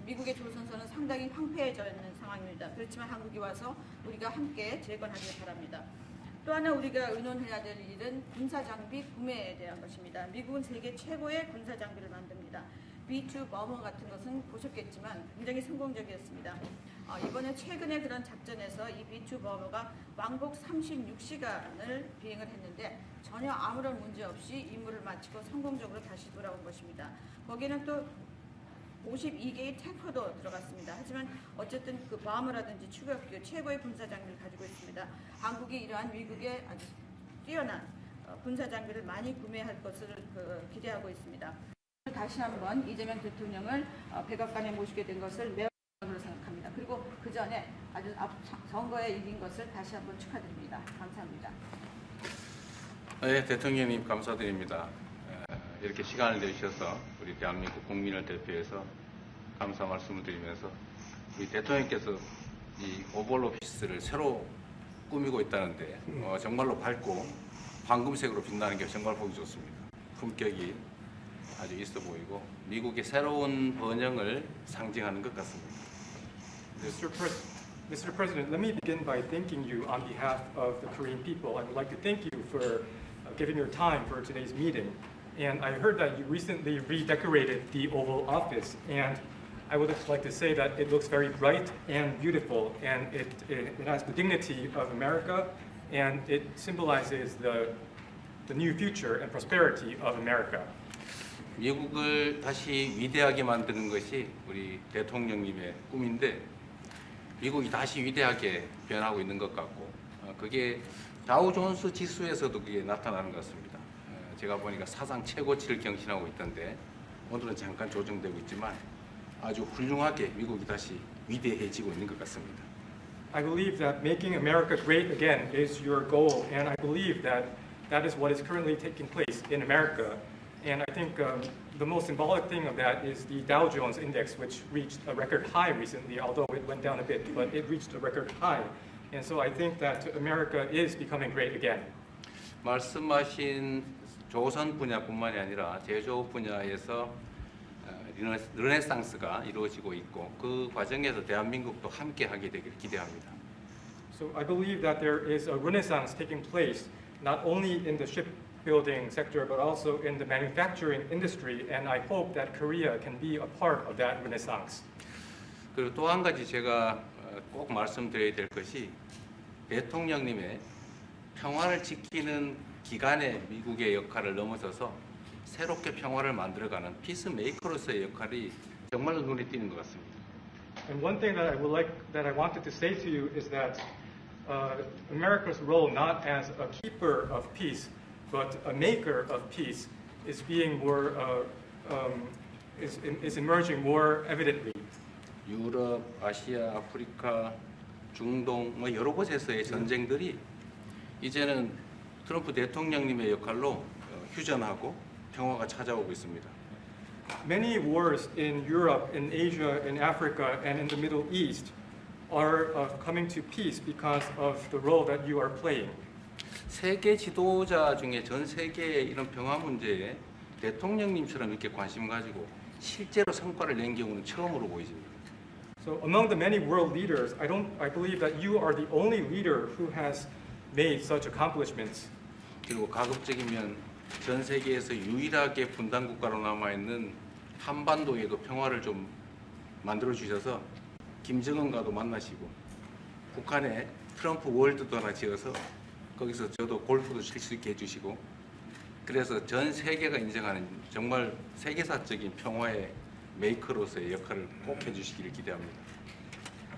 미국의 조선소는 상당히 황폐해져 있는 상황입니다. 그렇지만 한국이 와서 우리가 함께 재건하길 바랍니다. 또 하나 우리가 의논해야 될 일은 군사장비 구매에 대한 것입니다. 미국은 세계 최고의 군사장비를 만듭니다. B-2 버머 같은 것은 보셨겠지만 굉장히 성공적이었습니다. 이번에 최근에 그런 작전에서 이 B-2 버머가 왕복 36시간을 비행을 했는데 전혀 아무런 문제 없이 임무를 마치고 성공적으로 다시 돌아온 것입니다. 거기에는 또 52개의 탱커도 들어갔습니다. 하지만 어쨌든 그 버머라든지 추격기 최고의 군사장비를 가지고 있습니다. 한국이 이러한 미국의 아주 뛰어난 군사장비를 많이 구매할 것을 기대하고 있습니다. 다시 한번 이재명 대통령을 백악관에 모시게 된 것을 매우 영광으로 생각합니다. 그리고 그 전에 아주 선거에 이긴 것을 다시 한번 축하드립니다. 감사합니다. 네, 대통령님 감사드립니다. 이렇게 시간을 내주셔서 우리 대한민국 국민을 대표해서 감사 말씀을 드리면서 우리 대통령께서 이 오벌 오피스를 새로 꾸미고 있다는데 정말로 밝고 황금색으로 빛나는 게 정말 보기 좋습니다. 품격이 아주 있어 보이고 미국의 새로운 번영을 상징하는 것 같습니다. Mr. President, let me begin by thanking you on behalf of the Korean people. I would like to thank you for giving your time for today's meeting. And I heard that you recently redecorated the Oval Office, and I would like to say that it looks very bright and beautiful, and it has the dignity of America, and it symbolizes the new future and prosperity of America. 미국을 다시 위대하게 만드는 것이 우리 대통령님의 꿈인데 미국이 다시 위대하게 변하고 있는 것 같고 그게 다우존스 지수에서도 그게 나타나는 것 같습니다. 제가 보니까 사상 최고치를 경신하고 있던데 오늘은 잠깐 조정되고 있지만 아주 훌륭하게 미국이 다시 위대해지고 있는 것 같습니다. I believe that making America great again is your goal, and I believe that that is what is currently taking place in America. And I think the most symbolic thing of that is the Dow Jones Index, which reached a record high recently, although it went down a bit, but it reached a record high. And so I think that America is becoming great again. 말씀하신 조선 분야뿐만이 아니라 제조 분야에서 르네상스가 이루어지고 있고 그 과정에서 대한민국도 함께 하게 되기를 기대합니다. So I believe that there is a renaissance taking place not only in the shipbuilding sector but also in the manufacturing industry, and I hope that Korea can be a part of that renaissance. 그리고 또 한 가지 제가 꼭 말씀드려야 될 것이 대통령님의 평화를 지키는 기간의 미국의 역할을 넘어서서 새롭게 평화를 만들어가는 피스메이커로서의 역할이 정말로 눈에 띄는 것 같습니다. And one thing that I wanted to say to you is that America's role not as a keeper of peace, but a maker of peace, is being more is emerging more evidently. 유럽, 아시아, 아프리카, 중동 여러 곳에서의 전쟁들이 이제는 트럼프 대통령님의 역할로 휴전하고 평화가 찾아오고 있습니다. Many wars in Europe, in Asia, in Africa, and in the Middle East are coming to peace because of the role that you are playing. 세계 지도자 중에 전 세계의 이런 평화 문제에 대통령님처럼 이렇게 관심 가지고 실제로 성과를 낸 경우는 처음으로 보이집니다. So among the many world leaders, I believe that you are the only leader who has made such accomplishments. 그리고 가급적이면 전 세계에서 유일하게 분단 국가로 남아 있는 한반도에도 평화를 좀 만들어 주셔서 김정은과도 만나시고 북한에 트럼프 월드도 하나 지어서 거기서 저도 골프도 칠 수 있게 해주시고 그래서 전 세계가 인정하는 정말 세계사적인 평화의 메이커로서의 역할을 꼭 해주시기를 기대합니다.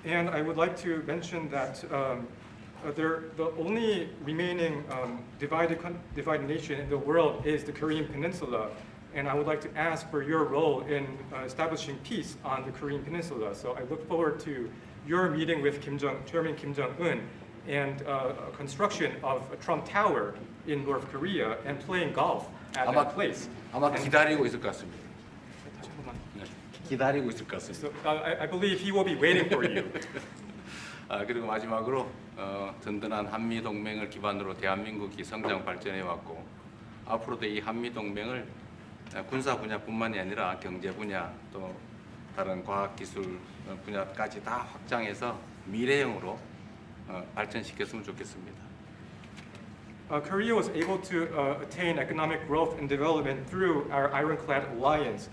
And I would like to mention that the only remaining divided nation in the world is the Korean Peninsula, and I would like to ask for your role in establishing peace on the Korean Peninsula. So I look forward to your meeting with Chairman Kim Jong-un and construction of a Trump Tower in North Korea and playing golf at that place. 아마 기다리고 있을 것 같습니다. 기다리고 있을 것 같습니다. So I believe he will be waiting for you. 그리고 마지막으로 든든한 한미 동맹을 기반으로 대한민국이 성장 발전해 왔고 앞으로도 이 한미 동맹을 군사 분야뿐만이 아니라 경제 분야 또 다른 과학기술 분야까지 다 확장해서 미래형으로 발전시켰으면 좋겠습니다. Korea was able to attain economic growth and development through our ironclad alliance.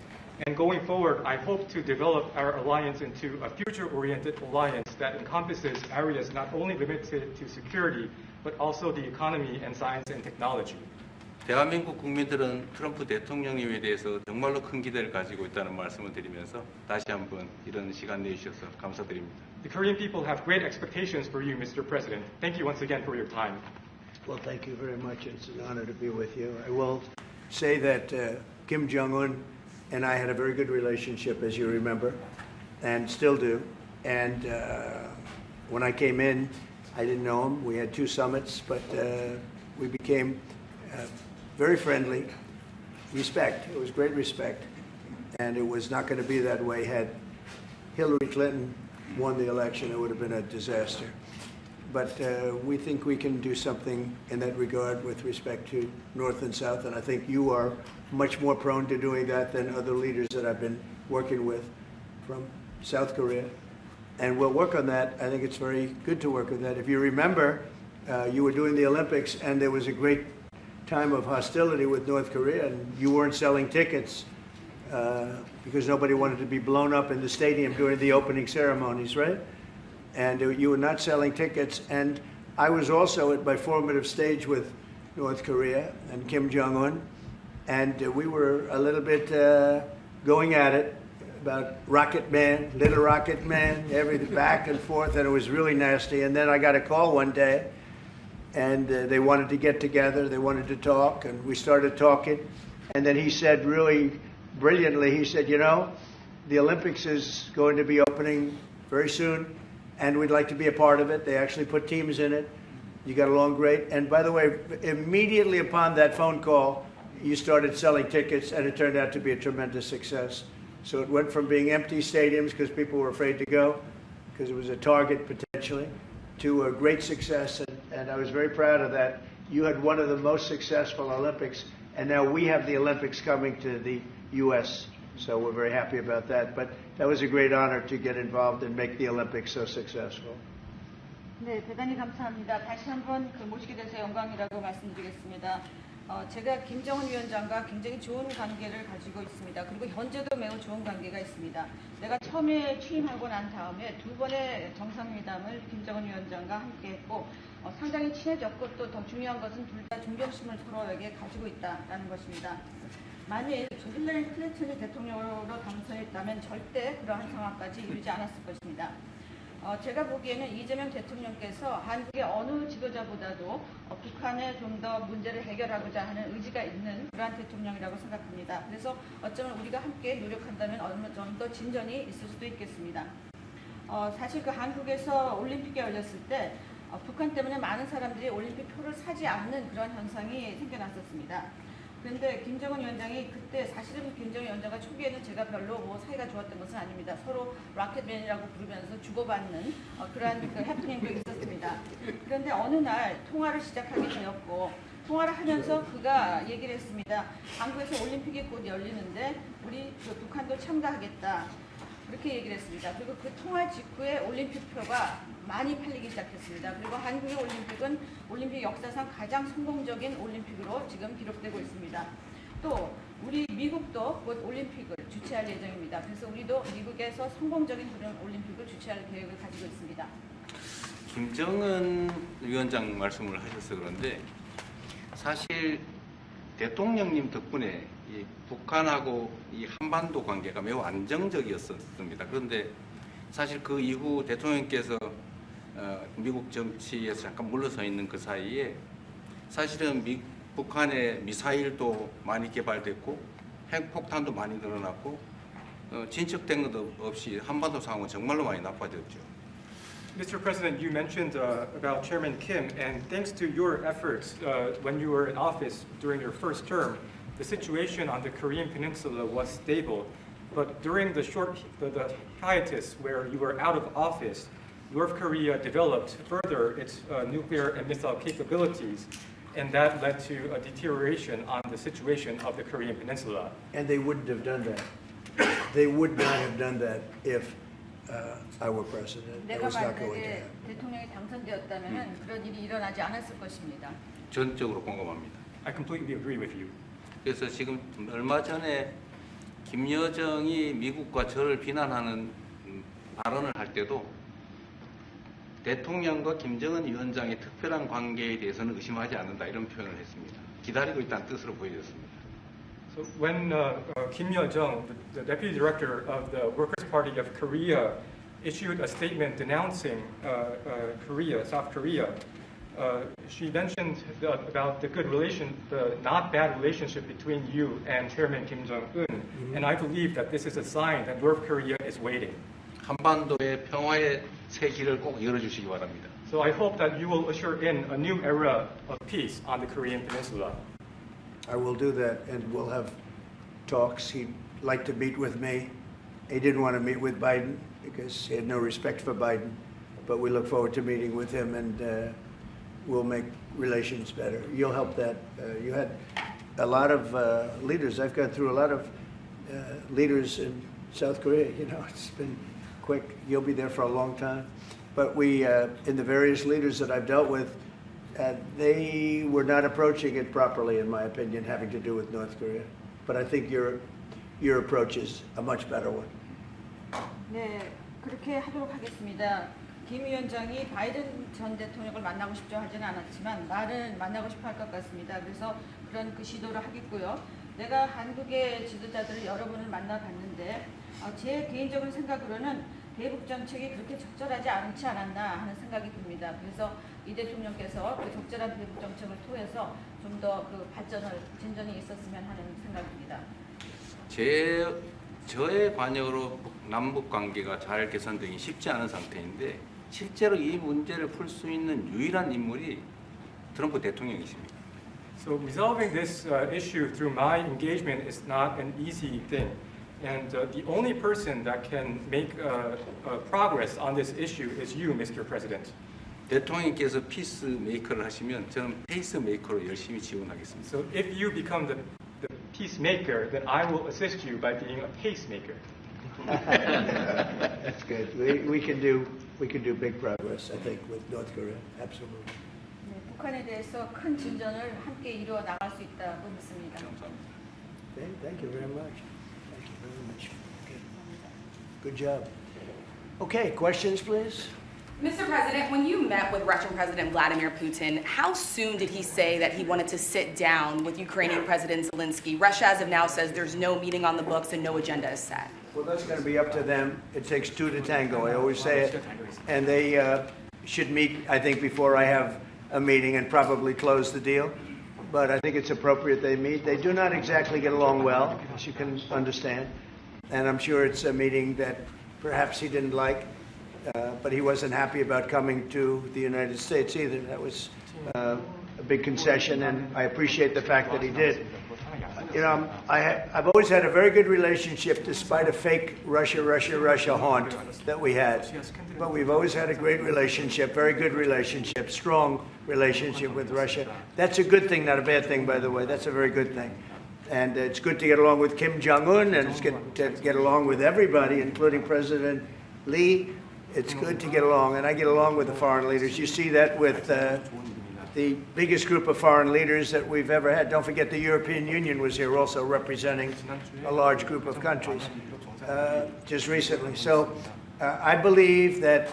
And going forward, I hope to develop our alliance into a future-oriented alliance that encompasses areas not only limited to security, but also the economy and science and technology. 대한민국 국민들은 트럼프 대통령님에 대해서 정말로 큰 기대를 가지고 있다는 말씀을 드리면서 다시 한번 이런 시간 내주셔서 감사드립니다. The Korean people have great expectations for you, Mr. President. Thank you once again for your time. Well, thank you very much. It's an honor to be with you. I will say that Kim Jong-un and I had a very good relationship, as you remember, and still do. And when I came in, I didn't know him. We had 2 summits, but we became very friendly. Respect. It was great respect. And it was not going to be that way had Hillary Clinton won the election. It would have been a disaster. But we think we can do something in that regard with respect to North and South, and I think you are much more prone to doing that than other leaders that I've been working with from South Korea. And we'll work on that. I think it's very good to work on that. If you remember, you were doing the Olympics, and there was a great time of hostility with North Korea, and you weren't selling tickets because nobody wanted to be blown up in the stadium during the opening ceremonies, right? And you were not selling tickets. And I was also at my formative stage with North Korea and Kim Jong-un, and we were a little bit going at it about Rocket Man, Little Rocket Man, everything back and forth, and it was really nasty. And then I got a call one day, and they wanted to get together, they wanted to talk, and we started talking. And then he said really brilliantly, he said, you know, the Olympics is going to be opening very soon, and we'd like to be a part of it. They actually put teams in it. You got along great. And by the way, immediately upon that phone call, you started selling tickets, and it turned out to be a tremendous success. So it went from being empty stadiums because people were afraid to go, because it was a target potentially, to a great success. And I was very proud of that. You had one of the most successful Olympics, and now we have the Olympics coming to the U.S., so we're very happy about that. But that was a great honor to get involved and make the Olympics so successful. 네, 대단히 감사합니다. 다시 한번 모시게 돼서 영광이라고 말씀드리겠습니다. 제가 김정은 위원장과 굉장히 좋은 관계를 가지고 있습니다. 그리고 현재도 매우 좋은 관계가 있습니다. 내가 처음에 취임하고 난 다음에 2번의 정상회담을 김정은 위원장과 함께 했고 상당히 친해졌고 또 더 중요한 것은 둘 다 존경심을 서로에게 가지고 있다는 것입니다. 만일 힐러리 클린턴이 대통령으로 당선했다면 절대 그러한 상황까지 이르지 않았을 것입니다. 제가 보기에는 이재명 대통령께서 한국의 어느 지도자보다도 북한에 좀 더 문제를 해결하고자 하는 의지가 있는 그러한 대통령이라고 생각합니다. 그래서 어쩌면 우리가 함께 노력한다면 어느 정도 진전이 있을 수도 있겠습니다. 사실 그 한국에서 올림픽이 열렸을 때 북한 때문에 많은 사람들이 올림픽 표를 사지 않는 그런 현상이 생겨났었습니다. 그런데 김정은 위원장이 그때 사실은 김정은 위원장과 초기에는 제가 별로 사이가 좋았던 것은 아닙니다. 서로 로켓맨이라고 부르면서 주고받는 그러한 그 해프닝도 있었습니다. 그런데 어느 날 통화를 시작하게 되었고 통화를 하면서 그가 얘기를 했습니다. 한국에서 올림픽이 곧 열리는데 우리 북한도 참가하겠다. 그렇게 얘기를 했습니다. 그리고 그 통화 직후에 올림픽표가 많이 팔리기 시작했습니다. 그리고 한국의 올림픽은 올림픽 역사상 가장 성공적인 올림픽으로 지금 기록되고 있습니다. 또 우리 미국도 곧 올림픽을 주최할 예정입니다. 그래서 우리도 미국에서 성공적인 그런 올림픽을 주최할 계획을 가지고 있습니다. 김정은 위원장 말씀을 하셔서 그런데 사실 대통령님 덕분에 이 북한하고 이 한반도 관계가 매우 안정적이었습니다. 그런데 사실 그 이후 대통령께서 미국 정치에서 잠깐 물러서 있는 그 사이에 사실은 북한의 미사일도 많이 개발됐고 핵폭탄도 많이 늘어났고 진척된 것도 없이 한반도 상황은 정말로 많이 나빠졌죠. Mr. President, you mentioned about Chairman Kim, and thanks to your efforts when you were in office during your first term, the situation on the Korean Peninsula was stable. But during the hiatus where you were out of office, North Korea developed further its nuclear and missile capabilities, and that led to a deterioration on the situation of the Korean Peninsula. And they wouldn't have done that they would not have done that if I were president. That 내가 was not going to 만약에 happen. 대통령이 당선되었다면 그런 일이 일어나지 않았을 것입니다. 전적으로 공감합니다. I completely agree with you. 그래서 지금 얼마 전에 김여정이 미국과 저를 비난하는 발언을 할 때도 대통령과 김정은 위원장의 특별한 관계에 대해서는 의심하지 않는다 이런 표현을 했습니다. 기다리고 있다는 뜻으로 보여졌습니다. So when Kim Yo-jong, the deputy director of the Workers' Party of Korea, issued a statement denouncing South Korea, she mentioned about the not bad relationship between you and Chairman Kim Jong-un, and I believe that this is a sign that North Korea is waiting. 한반도의 평화의 새 길을 꼭 열어주시기 바랍니다. So I hope that you will usher in a new era of peace on the Korean Peninsula. I will do that, and we'll have talks. He'd like to meet with me. He didn't want to meet with Biden because he had no respect for Biden, but we look forward to meeting with him, and we'll make relations better. You'll help that. You had a lot of leaders. I've gone through a lot of leaders in South Korea. You know, it's been quick. You'll be there for a long time. But we, in the various leaders that I've dealt with, they were not approaching it properly, in my opinion, having to do with North Korea. But I think your approach is a much better one. 네, 그렇게 하도록 하겠습니다. 김 위원장이 바이든 전 대통령을 만나고 싶죠 하지는 않았지만 나는 만나고 싶어 할 것 같습니다. 그래서 그런 그 시도를 하겠고요. 내가 한국의 지도자들을 여러 분을 만나봤는데 제 개인적인 생각으로는 대북 정책이 그렇게 적절하지 않지 않았나 하는 생각이 듭니다. 그래서 이 대통령께서 그 적절한 대북 정책을 통해서 좀 더 그 진전이 있었으면 하는 생각입니다. 저의 관여로 남북 관계가 잘 개선되기 쉽지 않은 상태인데 실제로 이 문제를 풀 수 있는 유일한 인물이 트럼프 대통령이십니다. So resolving this issue through my engagement is not an easy thing. And the only person that can make progress on this issue is you, Mr. President. 대통령께서 피스메이커를 하시면 저는 페이스메이커로 열심히 지원하겠습니다. So if you become the peacemaker, then I will assist you by being a pacemaker. That's good. We can do big progress, I think, with North Korea. Absolutely. 네, 북한에 대해서 큰 진전을 함께 이루어 나갈 수 있다고 믿습니다. 감사합니다. Thank you very much. Thank you very much. Good job. Okay, questions, please. Mr. President, when you met with Russian President Vladimir Putin, how soon did he say that he wanted to sit down with Ukrainian President Zelensky? Russia, as of now, says there's no meeting on the books and no agenda is set. Well, that's going to be up to them. It takes two to tango. I always say it. And they should meet, I think, before I have a meeting and probably close the deal. But I think it's appropriate they meet. They do not exactly get along well, as you can understand. And I'm sure it's a meeting that perhaps he didn't like. But he wasn't happy about coming to the United States either. That was a big concession, and I appreciate the fact that he did. You know, I've always had a very good relationship despite a fake Russia haunt that we had. But we've always had a great relationship, very good relationship, strong relationship with Russia. That's a good thing, not a bad thing, by the way. That's a very good thing. And it's good to get along with Kim Jong-un, and it's good to get along with everybody, including President Lee. It's good to get along, and I get along with the foreign leaders. You see that with the biggest group of foreign leaders that we've ever had. Don't forget the European Union was here also representing a large group of countries just recently. So I believe that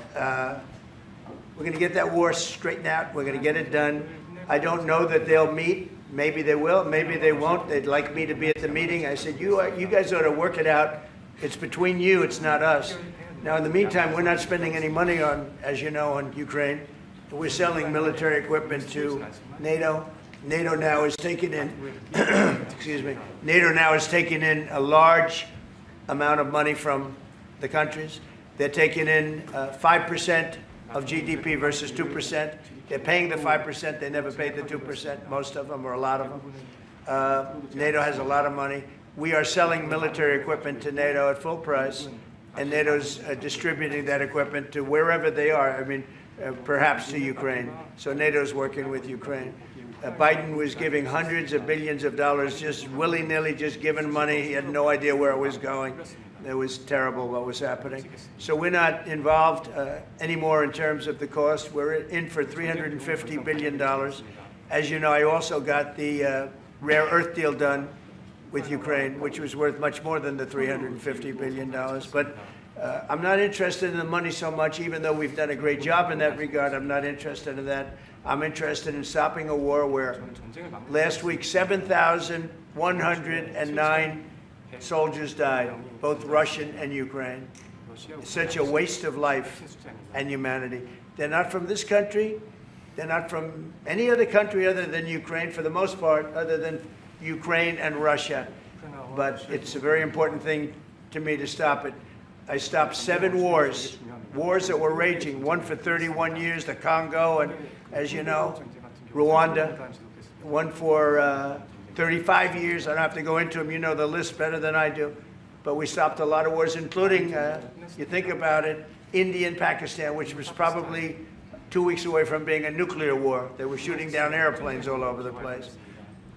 we're going to get that war straightened out. We're going to get it done. I don't know that they'll meet. Maybe they will. Maybe they won't. They'd like me to be at the meeting. I said, you guys ought to work it out. It's between you. It's not us. Now, in the meantime, we're not spending any money on, as you know, on Ukraine. We're selling military equipment to NATO. NATO now is taking in, excuse me, NATO now is taking in a large amount of money from the countries. They're taking in 5% of GDP versus 2%. They're paying the 5%. They never paid the 2%, most of them, or a lot of them. NATO has a lot of money. We are selling military equipment to NATO at full price. And NATO's distributing that equipment to wherever they are, I mean, perhaps to Ukraine. So NATO's working with Ukraine. Biden was giving hundreds of billions of dollars, just willy-nilly, just giving money. He had no idea where it was going. It was terrible what was happening. So we're not involved anymore in terms of the cost. We're in for $350 billion. As you know, I also got the rare earth deal done with Ukraine, which was worth much more than the $350 billion. But I'm not interested in the money so much, even though we've done a great job in that regard. I'm not interested in that. I'm interested in stopping a war where last week 7,109 soldiers died, both Russian and Ukraine. It's such a waste of life and humanity. They're not from this country. They're not from any other country other than Ukraine, for the most part, other than Ukraine and Russia. But it's a very important thing to me to stop it. I stopped 7 wars that were raging, one for 31 years, the Congo, and as you know, Rwanda, one for 35 years. I don't have to go into them. You know the list better than I do. But we stopped a lot of wars, including, you think about it, India and Pakistan, which was probably 2 weeks away from being a nuclear war. They were shooting down airplanes all over the place.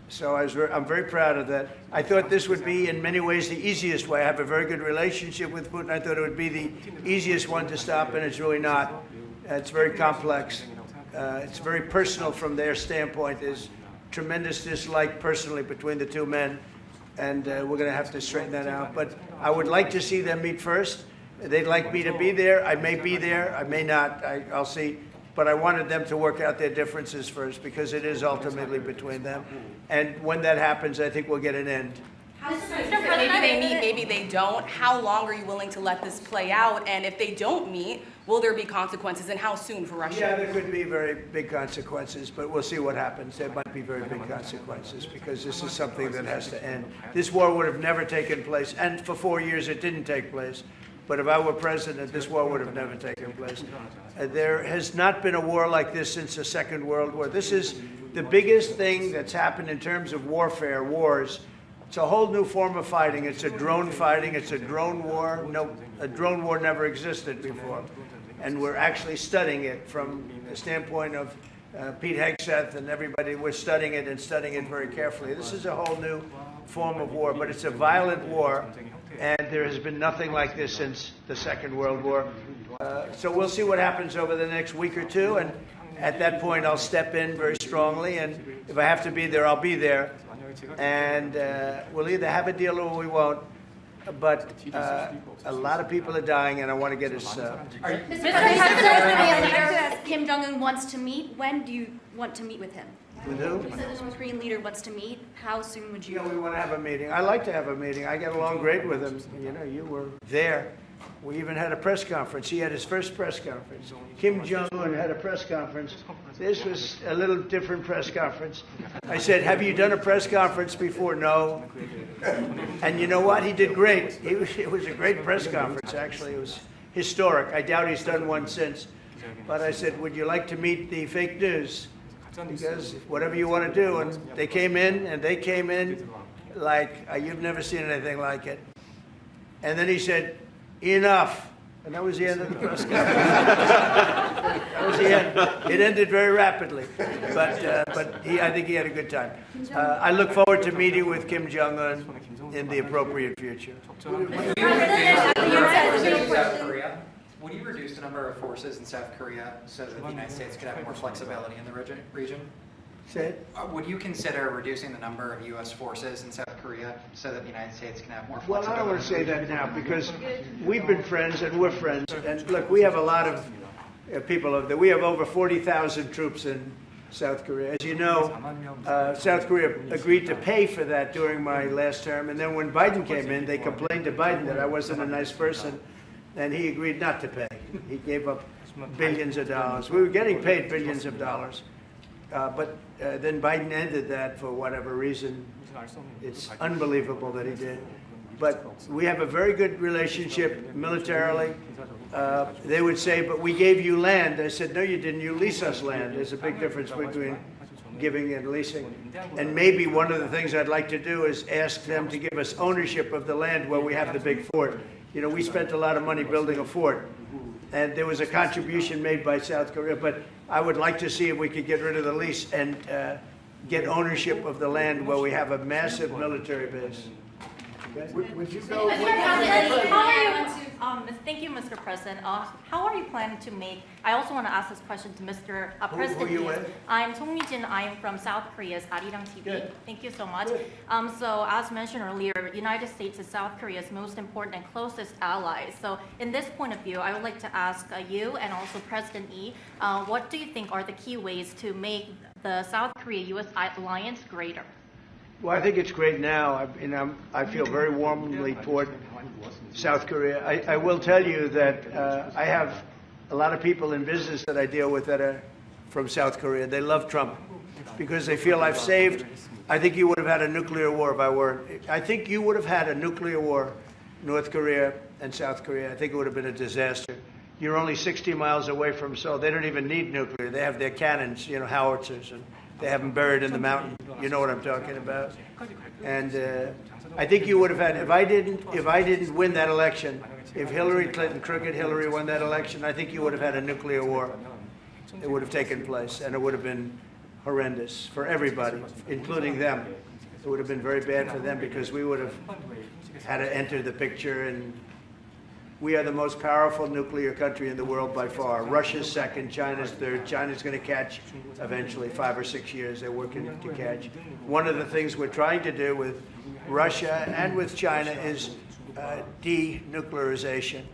So I'm very proud of that. I thought this would be, in many ways, the easiest way. I have a very good relationship with Putin. I thought it would be the easiest one to stop, and it's really not. It's very complex. It's very personal from their standpoint. There's tremendous dislike personally between the two men, and we're going to have to straighten that out. But I would like to see them meet first. They'd like me to be there. I may be there. I may not. I'll see. But I wanted them to work out their differences first, because it is ultimately between them. And when that happens, I think we'll get an end. Maybe they meet, maybe they don't. How long are you willing to let this play out? And if they don't meet, will there be consequences, and how soon for Russia? Yeah, there could be very big consequences, but we'll see what happens. There might be very big consequences, because this is something that has to end. This war would have never taken place, and for 4 years it didn't take place. But if I were president, this war would have never taken place. There has not been a war like this since the Second World War. This is the biggest thing that's happened in terms of warfare, wars. It's a whole new form of fighting. It's a drone fighting. It's a drone war. No, a drone war never existed before. And we're actually studying it from the standpoint of Pete Hegseth and everybody. We're studying it and studying it very carefully. This is a whole new form of war, but it's a violent war. And there has been nothing like this since the Second World War. So we'll see what happens over the next week or two. And at that point, I'll step in very strongly. And if I have to be there, I'll be there. And we'll either have a deal or we won't. But a lot of people are dying, and I want to get us... Mr. President, Kim Jong-un wants to meet. When do you want to meet with him? With who? You said the North Korean leader wants to meet. How soon would you? You know, we want to have a meeting. I like to have a meeting. I get along great with him. You know, you were there. We even had a press conference. He had his first press conference. Kim Jong-un had a press conference. This was a little different press conference. I said, have you done a press conference before? No. And you know what? He did great. It was a great press conference, actually. It was historic. I doubt he's done one since. But I said, would you like to meet the fake news? Because whatever you want to do. And they came in like, you've never seen anything like it. And then he said, enough. And that was the end of the press conference. That was the end. It ended very rapidly. But I think he had a good time. I look forward to meeting with Kim Jong-un in the appropriate future. Would you reduce the number of forces in South Korea so that the United States could have more flexibility in the region? Say it. Would you consider reducing the number of U.S. forces in South Korea so that the United States can have more Well, flexibility? I don't want to say that now, because we've been friends and we're friends. And look, we have a lot of people over there. We have over 40,000 troops in South Korea. As you know, South Korea agreed to pay for that during my last term. And then when Biden came in, they complained to Biden that I wasn't a nice person. And he agreed not to pay. He gave up billions of dollars. We were getting paid billions of dollars. But then Biden ended that for whatever reason. It's unbelievable that he did. But we have a very good relationship militarily. They would say, but we gave you land. I said, no, you didn't. You lease us land. There's a big difference between giving and leasing. And maybe one of the things I'd like to do is ask them to give us ownership of the land where we have the big fort. You know, we spent a lot of money building a fort, and there was a contribution made by South Korea, but I would like to see if we could get rid of the lease and get ownership of the land where we have a massive military base. Would you go? Mr. President, how are you? Thank you, Mr. President. How are you planning to make? I also want to ask this question to Mr. President. Who are you with? I'm Song Mi-jin. I'm from South Korea's Arirang TV. Good. Thank you so much. Good. So as mentioned earlier, United States is South Korea's most important and closest ally. So in this point of view, I would like to ask you and also President Lee, what do you think are the key ways to make the South Korea-U.S. alliance greater? Well, I think it's great now. I feel very warmly toward South Korea. I will tell you that I have a lot of people in business that I deal with that are from South Korea. They love Trump because they feel I've saved. I think you would have had a nuclear war if I weren't. I think you would have had a nuclear war, North Korea and South Korea. I think it would have been a disaster. You're only 60 miles away from Seoul. They don't even need nuclear. They have their cannons, howitzers, and they have them buried in the mountain. You know what I'm talking about. And I think you would have had, if I didn't win that election, if Hillary Clinton, crooked Hillary, won that election, I think you would have had a nuclear war. It would have taken place, and it would have been horrendous for everybody, including them. It would have been very bad for them because we would have had to enter the picture, and we are the most powerful nuclear country in the world by far. Russia's second, China's third. China's going to catch eventually, 5 or 6 years. They're working to catch. One of the things we're trying to do with Russia and with China is denuclearization.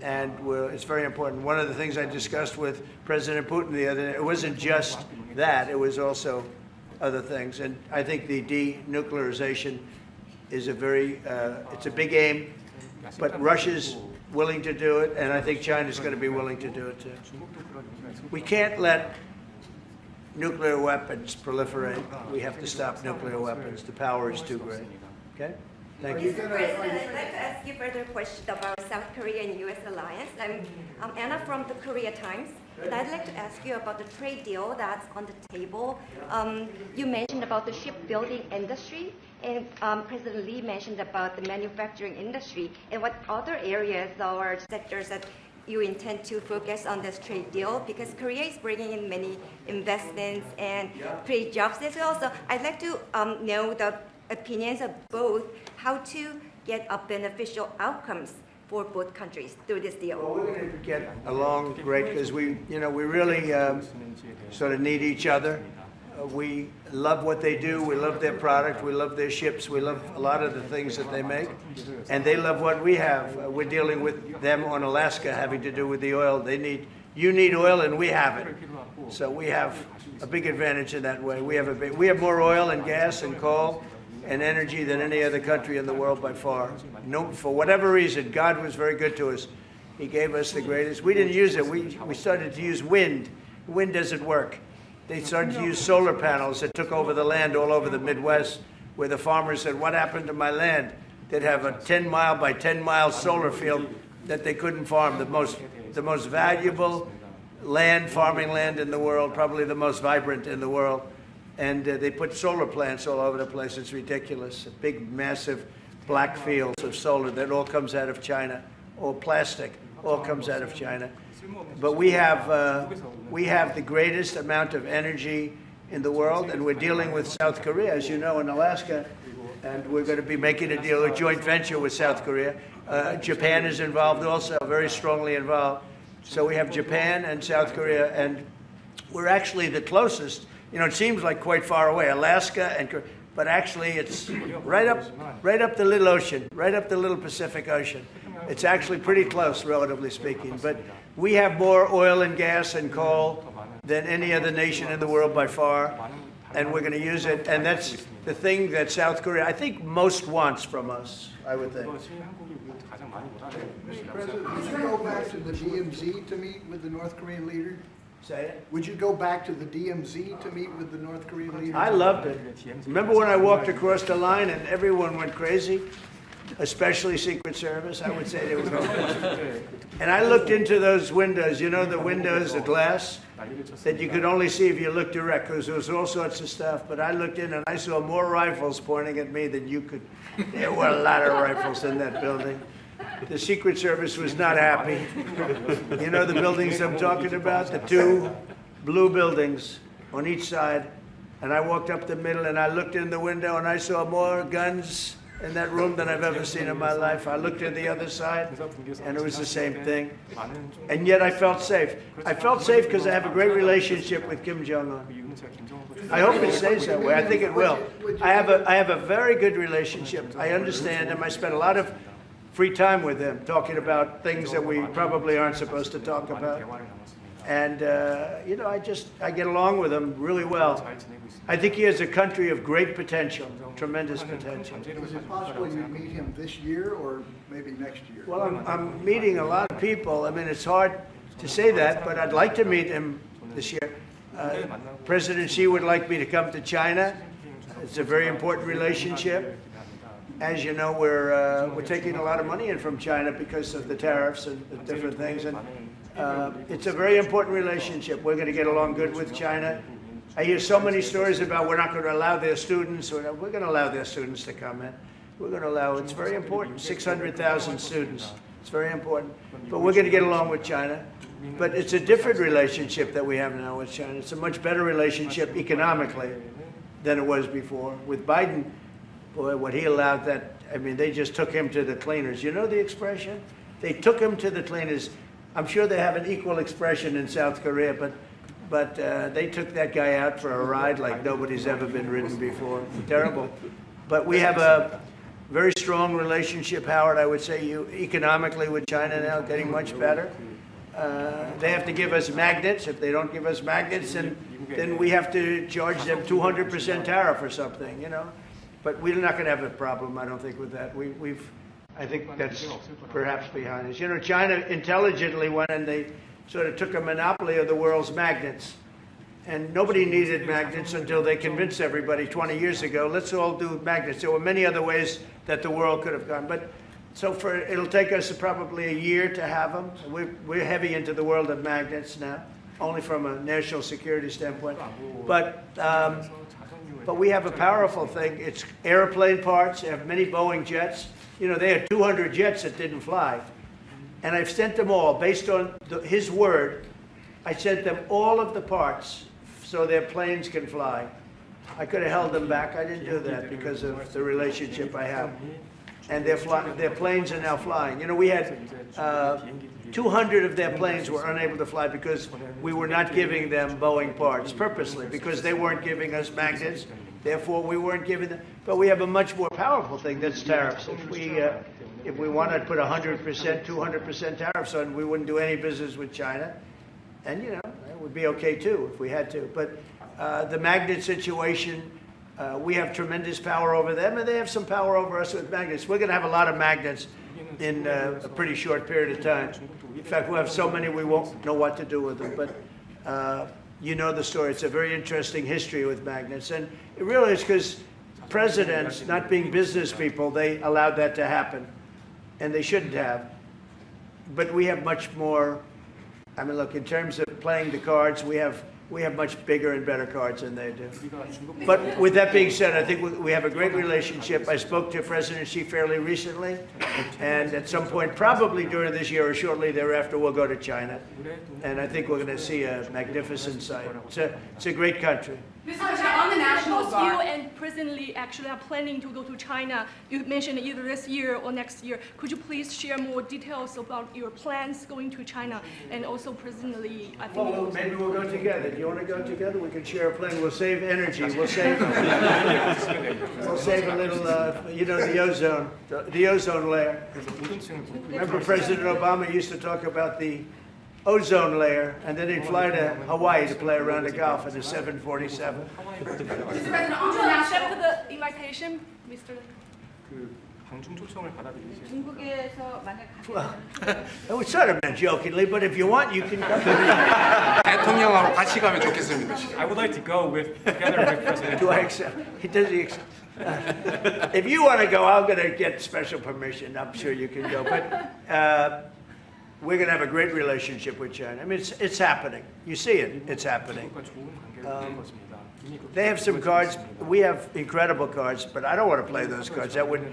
And it's very important. One of the things I discussed with President Putin the other day, it wasn't just that, it was also other things. And I think the denuclearization is it's a big aim. But Russia's willing to do it, and I think China's going to be willing to do it too. We can't let nuclear weapons proliferate. We have to stop nuclear weapons. The power is too great. Okay? Thank you. Mr. President, I'd like to ask you further question about South Korea and U.S. alliance. I'm Anna from the Korea Times, and I'd like to ask you about the trade deal that's on the table. You mentioned about the shipbuilding industry, and President Lee mentioned about the manufacturing industry. And what other areas or sectors that you intend to focus on this trade deal? Because Korea is bringing in many investments and create jobs as well. So I'd like to know the opinions of both, how to get beneficial outcomes for both countries through this deal. Well, we're going to get along great because we really sort of need each other. We love what they do. We love their product. We love their ships. We love a lot of the things that they make. And they love what we have. We're dealing with them on Alaska having to do with the oil. You need oil and we have it. So we have a big advantage in that way. We have more oil and gas and coal and energy than any other country in the world by far. No, for whatever reason, God was very good to us. He gave us the greatest. We didn't use it. We started to use wind. Wind doesn't work. They started to use solar panels that took over the land all over the Midwest, where the farmers said, what happened to my land? They'd have a 10-mile by 10-mile solar field that they couldn't farm, the most valuable farming land in the world, probably the most vibrant in the world. And they put solar plants all over the place. It's ridiculous. Big, massive black fields of solar that all comes out of China, or plastic, all comes out of China. But we have the greatest amount of energy in the world, and we're dealing with South Korea, as you know, in Alaska, and we're going to be making a deal, a joint venture with South Korea. Japan is involved also, very strongly involved. So we have Japan and South Korea, and we're actually the closest. It seems like quite far away, Alaska, but actually it's right up the little ocean, right up the little Pacific Ocean. It's actually pretty close, relatively speaking. But we have more oil and gas and coal than any other nation in the world by far, and we're going to use it. And that's the thing that South Korea, I think, most wants from us, I would think. Mr. President, would you go back to the DMZ to meet with the North Korean leader? Say it? Would you go back to the DMZ to meet with the North Korean leader? I loved it. Remember when I walked across the line and everyone went crazy? Especially Secret Service, I would say they were going. And I looked into those windows, the windows, the glass, that you could only see if you looked direct, because there was all sorts of stuff. But I looked in and I saw more rifles pointing at me than you could. There were a lot of rifles in that building. The Secret Service was not happy. You know the buildings I'm talking about? The two blue buildings on each side. And I walked up the middle and I looked in the window and I saw more guns in that room than I've ever seen in my life. I looked to the other side, and it was the same thing. And yet I felt safe. I felt safe because I have a great relationship with Kim Jong-un. I hope it stays that way. I think it will. I have a very good relationship. I understand him. I spent a lot of free time with him talking about things that we probably aren't supposed to talk about. And, you know, I get along with him really well. I think he has a country of great potential, tremendous potential. Is it possible you meet him this year or maybe next year? Well, I'm meeting a lot of people. I mean, it's hard to say that, but I'd like to meet him this year. President Xi would like me to come to China. It's a very important relationship. As you know, we're taking a lot of money in from China because of the tariffs and the different things. And it's a very important relationship. We're going to get along good with China. I hear so many stories about we're not going to allow their students. We're going to allow their students to come in. We're going to allow, it's very important, 600,000 students. It's very important. But we're going to get along with China. But it's a different relationship that we have now with China. It's a much better relationship economically than it was before. With Biden, boy, what he allowed that, I mean, they just took him to the cleaners. You know the expression? They took him to the cleaners. I'm sure they have an equal expression in South Korea, but they took that guy out for a ride like nobody's ever been ridden before. Terrible. But we have a very strong relationship, Howard, I would say, economically with China now, getting much better. They have to give us magnets. If they don't give us magnets, then we have to charge them 200% tariff or something, you know. But we're not going to have a problem, I don't think, with that. I think that's perhaps behind us. You know, China intelligently went and they sort of took a monopoly of the world's magnets. And nobody needed magnets until they convinced everybody 20 years ago, let's all do magnets. There were many other ways that the world could have gone. But so it'll take us probably a year to have them. We're heavy into the world of magnets now, only from a national security standpoint. But we have a powerful thing. It's airplane parts. They have many Boeing jets. You know, they had 200 jets that didn't fly. And I've sent them all, based on his word, I sent them all of the parts so their planes can fly. I could have held them back. I didn't do that because of the relationship I have. And their planes are now flying. You know, we had 200 of their planes were unable to fly because we were not giving them Boeing parts purposely, because they weren't giving us magnets. Therefore, we weren't giving them. But we have a much more powerful thing, that's tariffs. If we wanted to put 100%, 200% tariffs on, we wouldn't do any business with China. And, you know, it would be okay, too, if we had to. But the magnet situation, we have tremendous power over them, and they have some power over us with magnets. We're going to have a lot of magnets in a pretty short period of time. In fact, we'll have so many we won't know what to do with them. But you know the story. It's a very interesting history with magnets. And it really is because presidents, not being business people, they allowed that to happen. And they shouldn't have. But we have much more. I mean, look, in terms of playing the cards, we have much bigger and better cards than they do. But with that being said, I think we have a great relationship. I spoke to President Xi fairly recently, and at some point, probably during this year or shortly thereafter, we'll go to China. And I think we're going to see a magnificent sight. It's a great country. Mr. President, on the National Both Guard. you and President Lee actually are planning to go to China. You mentioned either this year or next year. Could you please share more details about your plans going to China? And also President Lee, I think. Well, maybe we'll go together. Do you want to go together? We can share a plane. We'll save energy. We'll save a little, you know, the ozone layer. Remember President Obama used to talk about the ozone layer, and then he'd fly to Hawaii to play around the Gulf in a 747. Mr. President, on the Would you National accept the invitation, Mr. 중국에서 만약 Well, it was sort of meant jokingly, but if you want, you can come. 대통령하고 같이 가면 좋겠습니다. I would like to go together with President Do I Trump. accept? If you want to go, I'm going to get special permission. I'm sure you can go. But we're going to have a great relationship with China. I mean, it's happening. You see it. It's happening. They have some cards. We have incredible cards, but I don't want to play those cards. That would,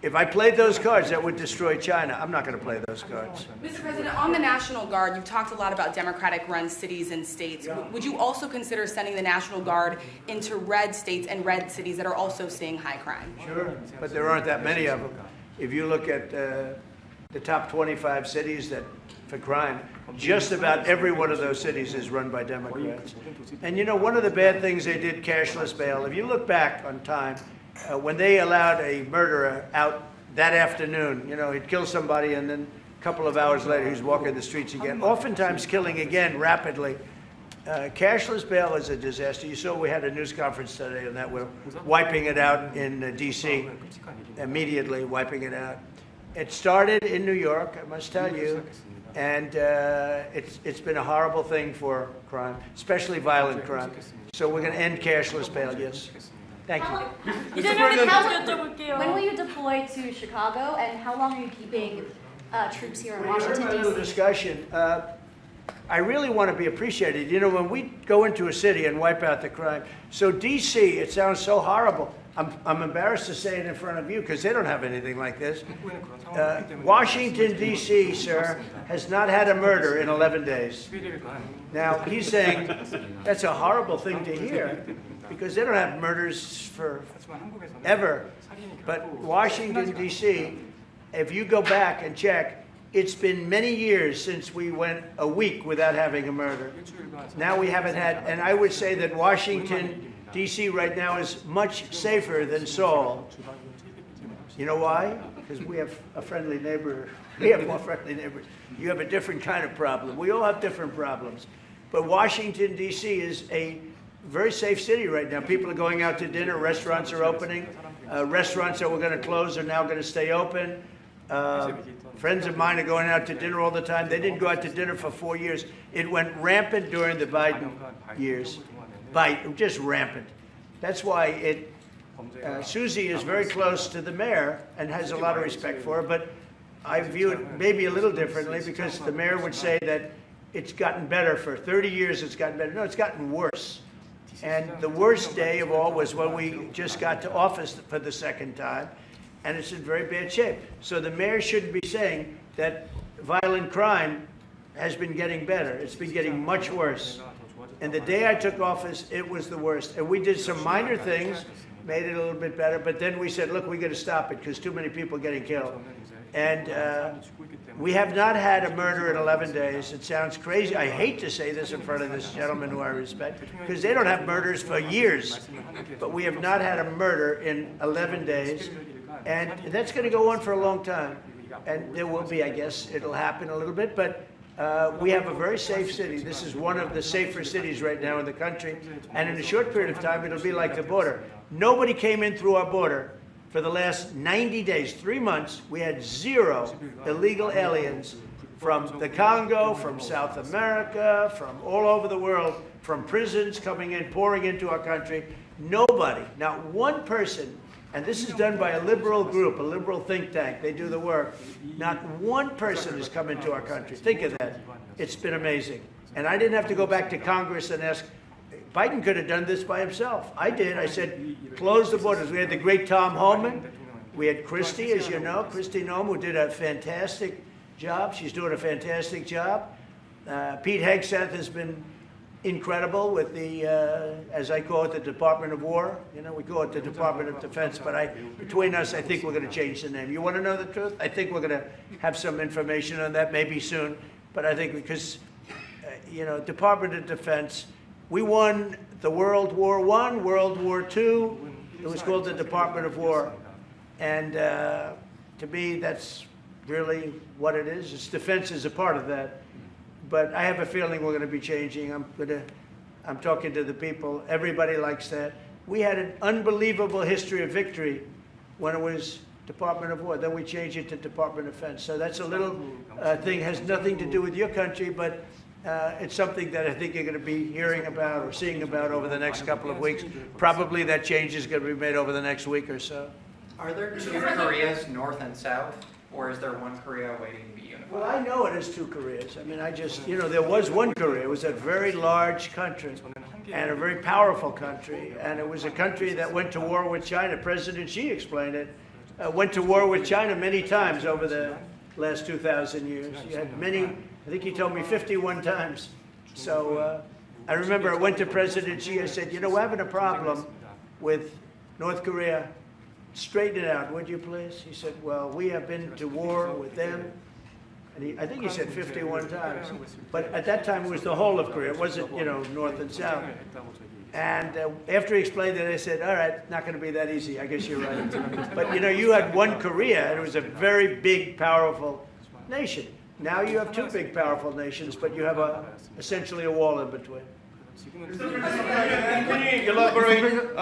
if I played those cards, that would destroy China. I'm not going to play those cards. Mr. President, on the National Guard, you've talked a lot about Democratic-run cities and states. Would you also consider sending the National Guard into red states and red cities that are also seeing high crime? Sure, but there aren't that many of them. If you look at the top 25 cities that for crime, just about every one of those cities is run by Democrats. And you know, one of the bad things they did, cashless bail, if you look back on time, when they allowed a murderer out that afternoon, you know, he'd kill somebody and then a couple of hours later he's walking the streets again, oftentimes killing again rapidly. Cashless bail is a disaster. You saw we had a news conference today on that. We're wiping it out in D.C., immediately wiping it out. It started in New York, I must tell you, and it's been a horrible thing for crime, especially violent crime. So we're going to end cashless bail, yes. Thank you. When will you deploy to Chicago, and how long are you keeping troops here in Washington, A little D.C.? discussion. I really want to be appreciated. You know, when we go into a city and wipe out the crime, so D.C., it sounds so horrible. I'm embarrassed to say it in front of you because they don't have anything like this. Washington, D.C., sir, has not had a murder in 11 days. Now, he's saying that's a horrible thing to hear because they don't have murders for ever. But Washington, D.C., if you go back and check, it's been many years since we went a week without having a murder. Now we haven't had, and I would say that Washington, D.C. right now is much safer than Seoul. You know why? Because we have a friendly neighbor. We have more friendly neighbors. You have a different kind of problem. We all have different problems. But Washington, D.C. is a very safe city right now. People are going out to dinner. Restaurants are opening. Restaurants that were going to close are now going to stay open. Friends of mine are going out to dinner all the time. They didn't go out to dinner for 4 years. It went rampant during the Biden years. Just rampant. That's why Susie is very close to the mayor and has a lot of respect for her, but I view it maybe a little differently because the mayor would say that it's gotten better for 30 years, it's gotten better. No, it's gotten worse. And the worst day of all was when we just got to office for the second time, and it's in very bad shape. So the mayor shouldn't be saying that violent crime has been getting better. It's been getting much worse. And the day I took office, it was the worst. And we did some minor things, made it a little bit better, but then we said, look, we got to stop it because too many people are getting killed. And we have not had a murder in 11 days. It sounds crazy. I hate to say this in front of this gentleman who I respect, because they don't have murders for years. But we have not had a murder in 11 days. And that's going to go on for a long time. And there will be, I guess, it'll happen a little bit, but we have a very safe city. This is one of the safer cities right now in the country. And in a short period of time, it'll be like the border. Nobody came in through our border for the last 90 days, 3 months. We had 0 illegal aliens from the Congo, from South America, from all over the world, from prisons coming in, pouring into our country. Nobody, not one person, and this is done by a liberal group, a liberal think tank. They do the work. Not one person has come into our country. Think of that. It's been amazing. And I didn't have to go back to Congress and ask. Biden could have done this by himself. I did. I said, close the borders. We had the great Tom Homan. We had Christie, as you know, Christie Noem, who did a fantastic job. She's doing a fantastic job. Pete Hegseth has been incredible with the, as I call it, the Department of War. You know, we call it the Department of Defense, but between us, I think we're going to change the name. You want to know the truth? I think we're going to have some information on that maybe soon, but I think because, you know, Department of Defense, we won the World War I, World War II. It was called the Department of War. And to me, that's really what it is. Its defense is a part of that. But I have a feeling we're going to be changing. I'm talking to the people. Everybody likes that. We had an unbelievable history of victory when it was Department of War. Then we changed it to Department of Defense. So that's a little thing, has nothing to do with your country, but it's something that I think you're going to be hearing about or seeing about over the next couple of weeks. Probably that change is going to be made over the next week or so. Are there 2 Koreas, North and South, or is there one Korea waiting to be unified? Well, I know it as two Koreas. I mean, I just, there was one Korea. It was a very large country and a very powerful country. And it was a country that went to war with China. President Xi explained it. Went to war with China many times over the last 2,000 years. He had many, I think he told me 51 times. So I remember I went to President Xi. I said, we're having a problem with North Korea. Straighten it out, would you please? He said, well, we have been to war with them. And I think he said 51 times. But at that time, it was the whole of Korea. It wasn't, north and south. And after he explained it, I said, all right, not going to be that easy. I guess you're right. But, you had one Korea, and it was a very big, powerful nation. Now you have two big, powerful nations, but you have essentially a wall in between. Can you elaborate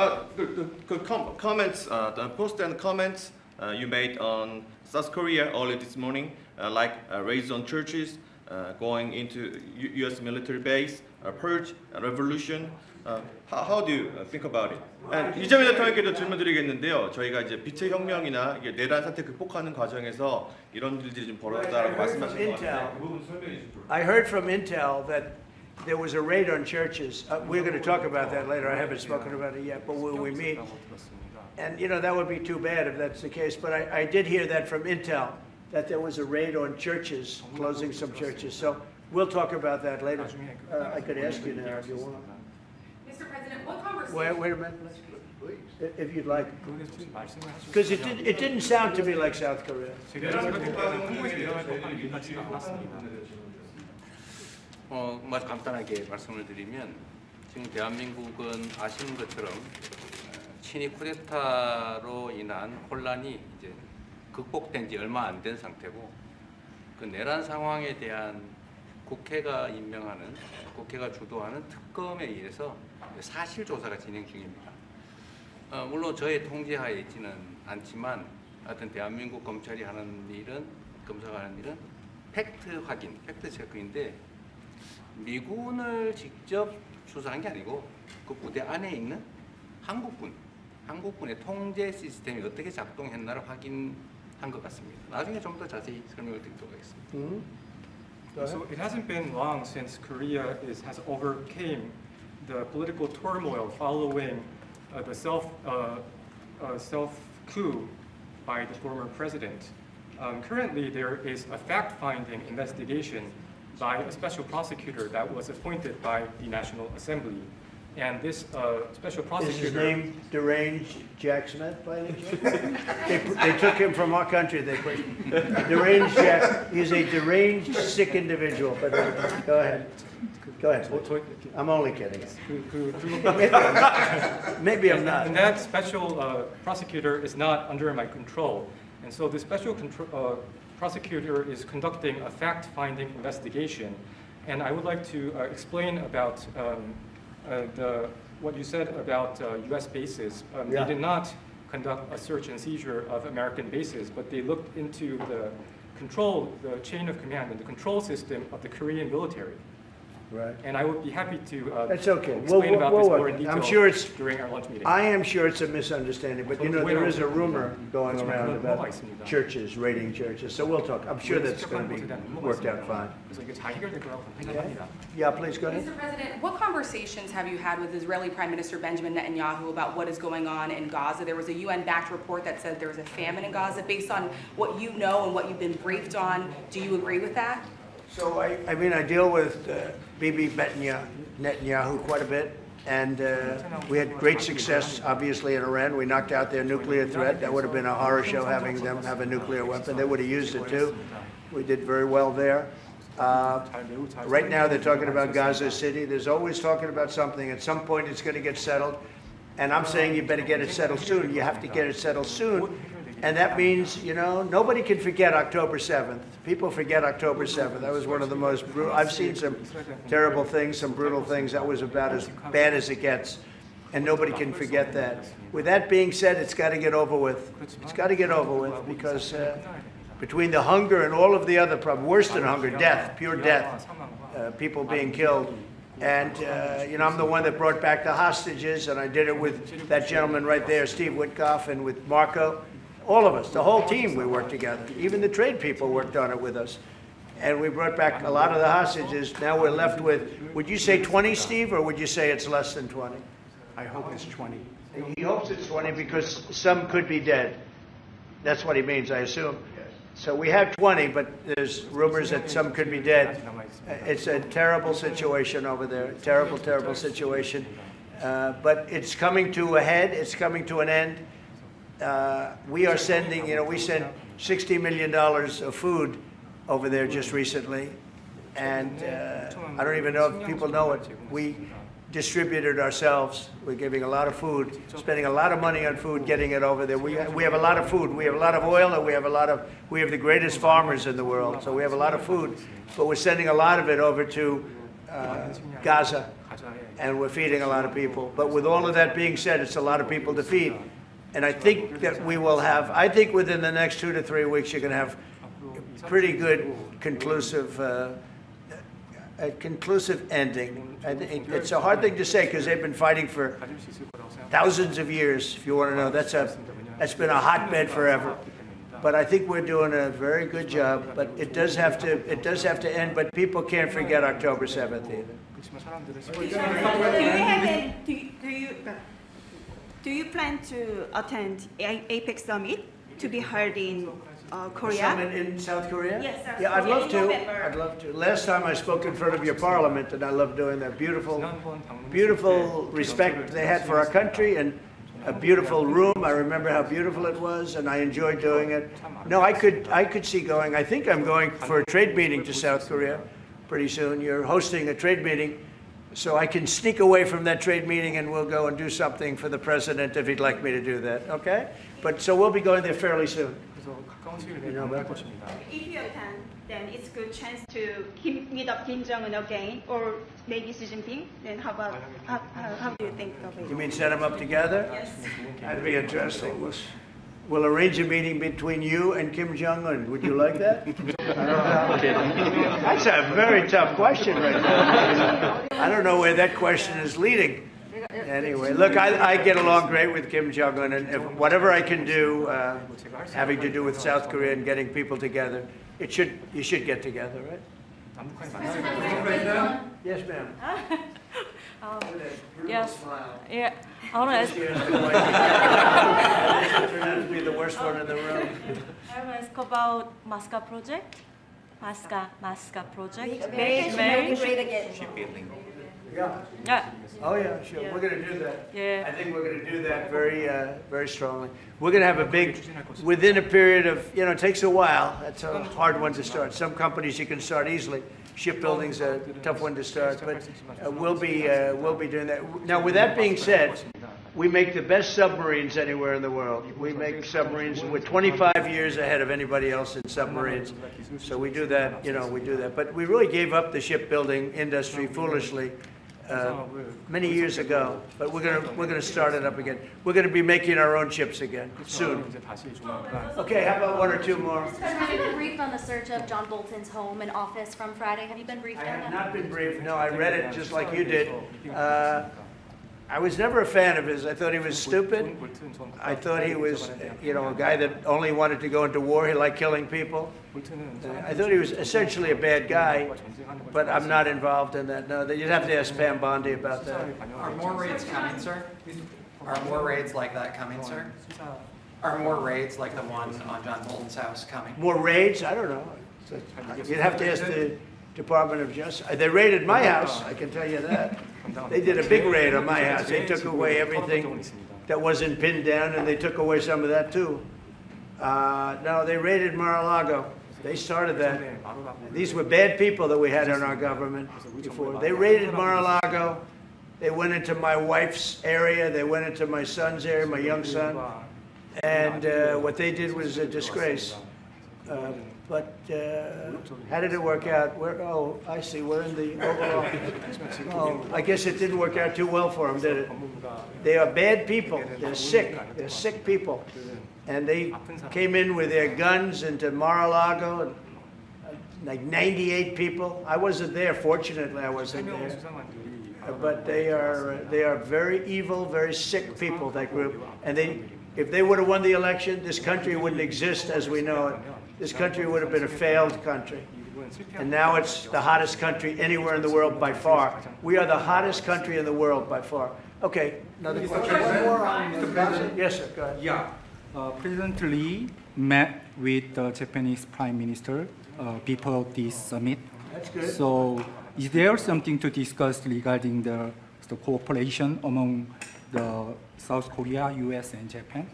the comments, the post and comments you made on South Korea early this morning, like raids on churches, going into U.S. military base, purge, revolution. How do you think about it? And 이재명 대통령께도 질문드리겠는데요. 저희가 이제 빛의 혁명이나 이게 내란 사태 극복하는 과정에서 이런 일들이 좀 벌어졌다라고 말씀하신 것 같아요. 그 부분 설명해 주시죠. I heard from Intel that there was a raid on churches. We're going to talk about that later. I haven't spoken about it yet, but when we meet, and that would be too bad if that's the case. But I did hear that from Intel, that there was a raid on churches, closing some churches. So we'll talk about that later. I could ask you now if you want. Mr. President, what conversation? Wait a minute, if you'd like, because it didn't sound to me like South Korea. 간단하게 말씀을 드리면 지금 대한민국은 아시는 것처럼 친위 쿠데타로 인한 혼란이 이제 극복된 지 얼마 안 된 상태고 그 내란 상황에 대한 국회가 임명하는 국회가 주도하는 특검에 의해서 사실 조사가 진행 중입니다. 물론 저의 통제하에 있지는 않지만 하여튼 대한민국 검찰이 하는 일은 검사가 하는 일은 팩트 확인, 팩트 체크인데 미군을 직접 수사한 게 아니고 그 부대 안에 있는 한국군의 통제 시스템이 어떻게 작동했나를 확인한 것 같습니다. 나중에 좀 더 자세히 설명을 드리도록 하겠습니다. So it hasn't been long since Korea has overcame the political turmoil following the self-coup by the former president. Currently, there is a fact-finding investigation by a special prosecutor that was appointed by the National Assembly. And this special prosecutor... Is his name Deranged Jack Smith, by any chance? They took him from our country. They put Deranged Jack. He's a deranged, sick individual. But go ahead. Go ahead. I'm only kidding. Maybe I'm not. And that special prosecutor is not under my control. And so the special prosecutor is conducting a fact-finding investigation. And I would like to explain about what you said about U.S. bases. They did not conduct a search and seizure of American bases, but they looked into the chain of command and the control system of the Korean military. Right. And I would be happy to That's okay. explain about this more in detail I'm sure it's, during our lunch meeting. I am sure it's a misunderstanding, but there is a rumor going around about churches, raiding churches. So we'll talk. I'm sure that's going to be worked out fine. Yeah, please go ahead. Mr. President, what conversations have you had with Israeli Prime Minister Benjamin Netanyahu about what is going on in Gaza? There was a UN-backed report that said there was a famine in Gaza. Based on what you know and what you've been briefed on, do you agree with that? So I mean, I deal with Bibi Netanyahu quite a bit, and we had great success, obviously, in Iran. We knocked out their nuclear threat. That would have been a horror show having them have a nuclear weapon. They would have used it too. We did very well there. Right now, they're talking about Gaza City. There's always talking about something. At some point, it's going to get settled. And I'm saying you better get it settled soon. You have to get it settled soon. And that means, nobody can forget October 7th. People forget October 7th. That was one of the most brutal. I've seen some terrible things, some brutal things. That was about as bad as it gets. And nobody can forget that. With that being said, it's got to get over with. It's got to get over with because between the hunger and all of the other problems, worse than hunger, death, pure death, people being killed. And, I'm the one that brought back the hostages, and I did it with that gentleman right there, Steve Witkoff, and with Marco. All of us, the whole team, we worked together. Even the trade people worked on it with us. and we brought back a lot of the hostages. Now we're left with, would you say 20, Steve, or would you say it's less than 20? I hope it's 20. He hopes it's 20 because some could be dead. That's what he means, I assume. So we have 20, but there's rumors that some could be dead. It's a terrible situation over there. Terrible, terrible situation. But it's coming to a head. It's coming to an end. We are sending, we sent $60 million of food over there just recently. And I don't even know if people know it. We distributed ourselves. We're giving a lot of food, spending a lot of money on food, getting it over there. We have a lot of food. We have a lot of oil, and we have the greatest farmers in the world. So we have a lot of food, but we're sending a lot of it over to Gaza, and we're feeding a lot of people. But with all of that being said, it's a lot of people to feed. And I think that we will have, I think within the next 2 to 3 weeks, you're going to have pretty good conclusive a conclusive ending. It's a hard thing to say because they've been fighting for thousands of years. If you want to know, that's been a hotbed forever. But I think we're doing a very good job. But it does have to end. But people can't forget October 7th either. Do you plan to attend APEC summit to be held in Korea? Summit in South Korea? Yes, South yeah, I'd Korea love to. I'd love to. Last time I spoke in front of your parliament, and I love doing that. Beautiful respect they had for our country, and a beautiful room. I remember how beautiful it was, and I enjoyed doing it. No, I could see going. I think I'm going for a trade meeting to South Korea pretty soon. You're hosting a trade meeting, so I can sneak away from that trade meeting, and we'll go and do something for the president if he'd like me to do that. Okay? But so we'll be going there fairly soon. If you attend, then it's a good chance to meet up Kim Jong-un again, or maybe Xi Jinping. Then how do you think of it? You mean set them up together? Yes. That'd be interesting. We'll arrange a meeting between you and Kim Jong-un. Would you like that? That's a very tough question right now. I don't know where that question is leading. Anyway, look, I get along great with Kim Jong-un, and whatever I can do having to do with South Korea and getting people together, you should get together, right? Yes, ma'am. Yes. Yeah. I want to ask. Turned out to be the worst one in the room. I want to ask about Masca project. Masca project. Very great again. Shipbuilding. Yeah. Oh yeah, sure. Yeah. We're going to do that. Yeah. I think we're going to do that very strongly. We're going to have a big, within a period of, it takes a while. That's a hard one to start. Some companies you can start easily. Shipbuilding's a tough one to start, but we'll be doing that. Now, with that being said, we make the best submarines anywhere in the world. We make submarines. We're 25 years ahead of anybody else in submarines. So we do that, we do that. But we really gave up the shipbuilding industry foolishly many years ago. But we're gonna start it up again. We're gonna be making our own ships again soon. Okay, how about one or two more? Have you been briefed on the search of John Bolton's home and office from Friday? Have you been briefed on that? I have not been briefed. No, I read it just like you did. I was never a fan of his. I thought he was stupid. I thought he was, a guy that only wanted to go into war. He liked killing people. I thought he was essentially a bad guy, but I'm not involved in that. No, you'd have to ask Pam Bondi about that. Are more raids coming, sir? Are more raids like that coming, sir? Are more raids like the one on John Bolton's house coming? More raids? I don't know. You'd have to ask the Department of Justice. They raided my house, I can tell you that. They did a big raid on my house. They took away everything that wasn't pinned down, and they took away some of that too. No, they raided Mar-a-Lago. They started that. These were bad people that we had in our government before. They raided Mar-a-Lago. They went into my wife's area. They went into my son's area, my young son. And what they did was a disgrace. But how did it work out? Oh, I see. We're in the Oval Office. Oh, I guess it didn't work out too well for them, did it? They are bad people. They're sick. They're sick people. And they came in with their guns into Mar-a-Lago, and like 98 people. I wasn't there. Fortunately, I wasn't there. But they are very evil, very sick people, that group. And if they would have won the election, this country wouldn't exist as we know it. This country would have been a failed country. And now it's the hottest country anywhere in the world by far. We are the hottest country in the world by far. Okay, another question. One more on the Gaza. Yes, sir, go ahead. Yeah. President Lee met with the Japanese Prime Minister before this summit. That's good. So is there something to discuss regarding the cooperation among the South Korea, US, and Japan?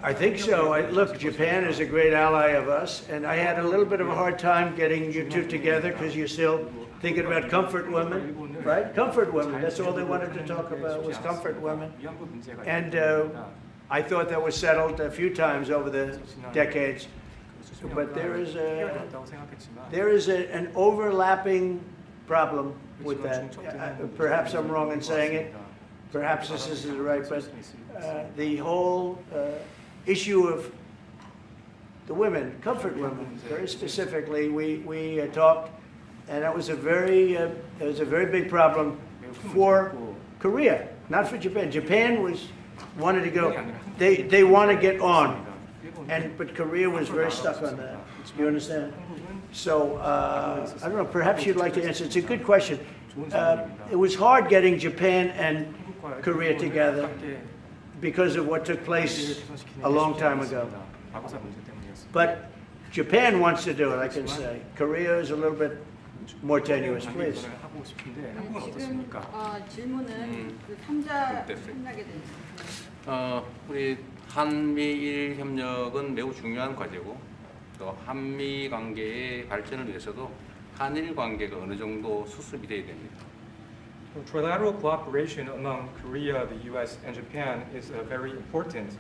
I think so. Look, Japan is a great ally of us, and I had a little bit of a hard time getting you two together because you're still thinking about comfort women, right? Comfort women. That's all they wanted to talk about was comfort women. And I thought that was settled a few times over the decades. But there is an overlapping problem with that. Perhaps I'm wrong in saying it. Perhaps this isn't right, but the whole issue of the women, comfort women, very specifically, we talked, and that was a very big problem for Korea, not for Japan. Japan wanted to go. They want to get on, but Korea was very stuck on that. You understand? So I don't know. Perhaps you'd like to answer. It's a good question. It was hard getting Japan and Korea together because of what took place a long time ago. But Japan wants to do it, I can say. Korea is a little bit more tenuous, please. 지금 질문은 그 3자 협력에 대해서. 우리 한미일 협력은 매우 중요한 과제고 또 한미 관계의 발전을 위해서도 한일 관계가 어느 정도 수습이 돼야 됩니다. Trilateral cooperation among Korea, the U.S., and Japan is very important,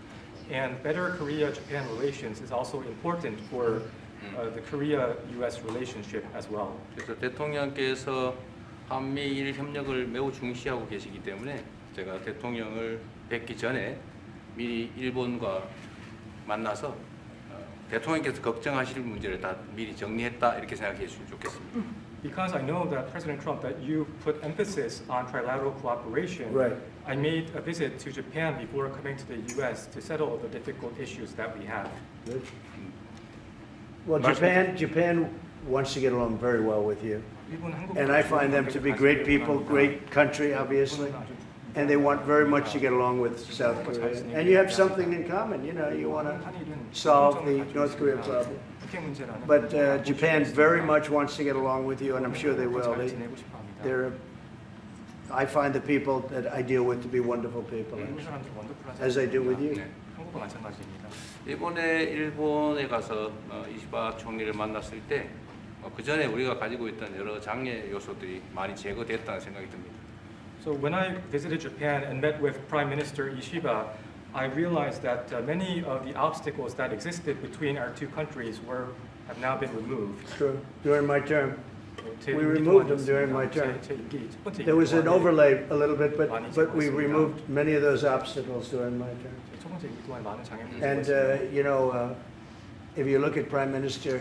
and better Korea-Japan relations is also important for the Korea-U.S. relationship as well. 그래서 대통령께서 한미일 협력을 매우 중시하고 계시기 때문에 제가 대통령을 뵙기 전에 미리 일본과 만나서 대통령께서 걱정하실 문제를 다 미리 정리했다 이렇게 생각해 주시면 좋겠습니다. Because I know that President Trump, that you put emphasis on trilateral cooperation, right. I made a visit to Japan before coming to the U.S. to settle the difficult issues that we have. Good. Well, Japan wants to get along very well with you, and I find them to be great people, great country, obviously, and they want very much to get along with South Korea. And you have something in common. You know, you want to solve the North Korea problem. But Japan very much wants to get along with you, and I'm sure they will. I find the people that I deal with to be wonderful people, as I do with you. 이번에 일본에 가서 이시바 총리를 만났을 때 그 전에 우리가 가지고 있던 여러 장애 요소들이 많이 제거됐다는 생각이 듭니다. So when I visited Japan and met with Prime Minister Ishiba, I realized that many of the obstacles that existed between our two countries have now been removed. True. During my term, we removed them during my term. There was an overlay a little bit, but we removed many of those obstacles during my term. And you know, if you look at Prime Minister